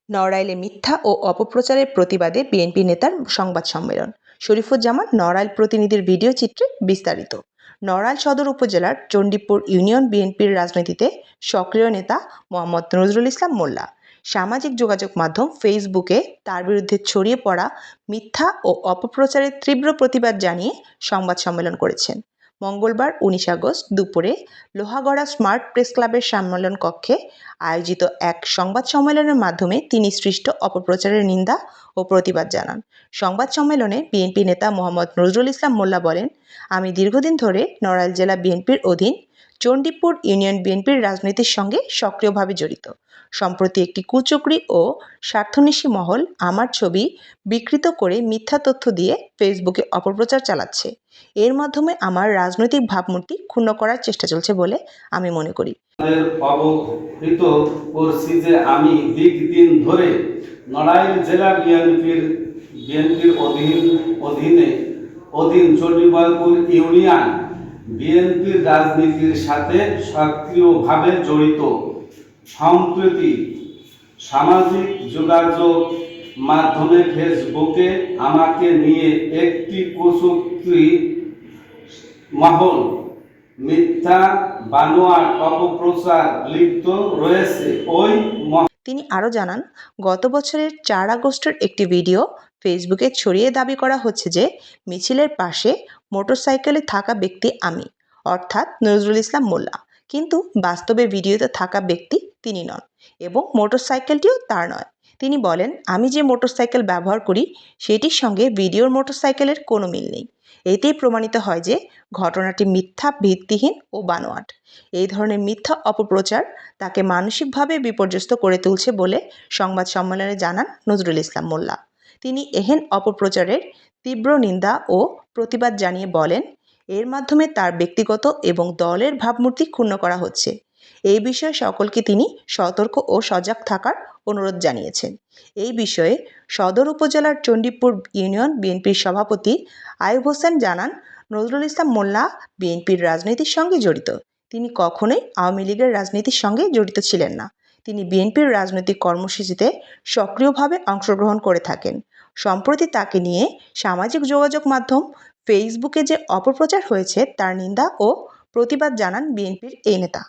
নড়াইলে মিথ্যা ও অপপ্রচারের প্রতিবাদে বিএনপি নেতার সংবাদ সম্মেলন। শরীফুজ্জামান নড়াইল প্রতিনিধির ভিডিও চিত্রে বিস্তারিত। নড়াইল সদর উপজেলার চণ্ডীপুর ইউনিয়ন বিএনপির রাজনীতিতে সক্রিয় নেতা মোহাম্মদ নজরুল ইসলাম মোল্লা সামাজিক যোগাযোগ মাধ্যম ফেসবুকে তার বিরুদ্ধে ছড়িয়ে পড়া মিথ্যা ও অপপ্রচারের তীব্র প্রতিবাদ জানিয়ে সংবাদ সম্মেলন করেছেন। মঙ্গলবার 19 আগস্ট দুপুরে লোহাগড়া স্মার্ট প্রেস ক্লাবের সম্মেলন কক্ষে আয়োজিত এক সংবাদ সম্মেলনের মাধ্যমে তিনি সৃষ্ট অপপ্রচারের নিন্দা ও প্রতিবাদ জানান। সংবাদ সম্মেলনে বিএনপি নেতা মোহাম্মদ নজরুল ইসলাম মোল্লা বলেন, আমি দীর্ঘদিন ধরে নড়াইল জেলা বিএনপির অধীন চণ্ডীপুর ইউনিয়ন বিএনপির রাজনীতির সঙ্গে সক্রিয়ভাবে জড়িত। সম্প্রতি একটি কুচক্রী ও স্বার্থন্বেষী মহল আমার ছবি বিকৃত করে মিথ্যা তথ্য দিয়ে ফেসবুকে অপপ্রচার চালাচ্ছে। এর মাধ্যমে আমার রাজনৈতিক ভাবমূর্তি ক্ষুণ্ণ করার চেষ্টা চলছে বলে আমি মনে করি। অবহিত করছি যে আমি দীর্ঘদিন ধরে নড়াইল জেলা বিএনপির অধীন চণ্ডীপুর ইউনিয়ন বিএনপির রাজনীতির সাথে সক্রিয়ভাবে জড়িত। সম্প্রতি সামাজিক যোগাযোগ মাধ্যমে ফেসবুকে আমাকে নিয়ে একটি কুচক্রী মহল মিথ্যা বানোয়াট অপপ্রচার লিপ্ত রয়েছে। তিনি আরও জানান, গত বছরের 4 আগস্টের একটি ভিডিও ফেসবুকে ছড়িয়ে দাবি করা হচ্ছে যে মিছিলের পাশে মোটরসাইকেলে থাকা ব্যক্তি আমি, অর্থাৎ নজরুল ইসলাম মোল্লা, কিন্তু বাস্তবে ভিডিওতে থাকা ব্যক্তি তিনি নন এবং মোটরসাইকেলটিও তার নয়। তিনি বলেন, আমি যে মোটরসাইকেল ব্যবহার করি সেটির সঙ্গে ভিডিওর মোটরসাইকেলের কোনো মিল নেই। এতেই প্রমাণিত হয় যে ঘটনাটি মিথ্যা, ভিত্তিহীন ও বানোয়াট। এই ধরনের মিথ্যা অপপ্রচার তাকে মানসিকভাবে বিপর্যস্ত করে তুলছে বলে সংবাদ সম্মেলনে জানান নজরুল ইসলাম মোল্লা। তিনি এহেন অপপ্রচারের তীব্র নিন্দা ও প্রতিবাদ জানিয়ে বলেন, এর মাধ্যমে তার ব্যক্তিগত এবং দলের ভাবমূর্তি ক্ষুণ্ণ করা হচ্ছে। এই বিষয়ে সকলকে তিনি সতর্ক ও সজাগ থাকার অনুরোধ জানিয়েছেন। এই বিষয়ে সদর উপজেলার চণ্ডীপুর ইউনিয়ন বিএনপির সভাপতি আইয়ুব হোসেন জানান, নজরুল ইসলাম মোল্লা বিএনপির রাজনীতির সঙ্গে জড়িত। তিনি কখনোই আওয়ামী লীগের রাজনীতির সঙ্গে জড়িত ছিলেন না। তিনি বিএনপির রাজনৈতিক কর্মসূচিতে সক্রিয়ভাবে অংশগ্রহণ করে থাকেন। সম্প্রতি তাকে নিয়ে সামাজিক যোগাযোগ মাধ্যম ফেসবুকে যে অপপ্রচার হয়েছে তার নিন্দা ও প্রতিবাদ জানান বিএনপির এই নেতা।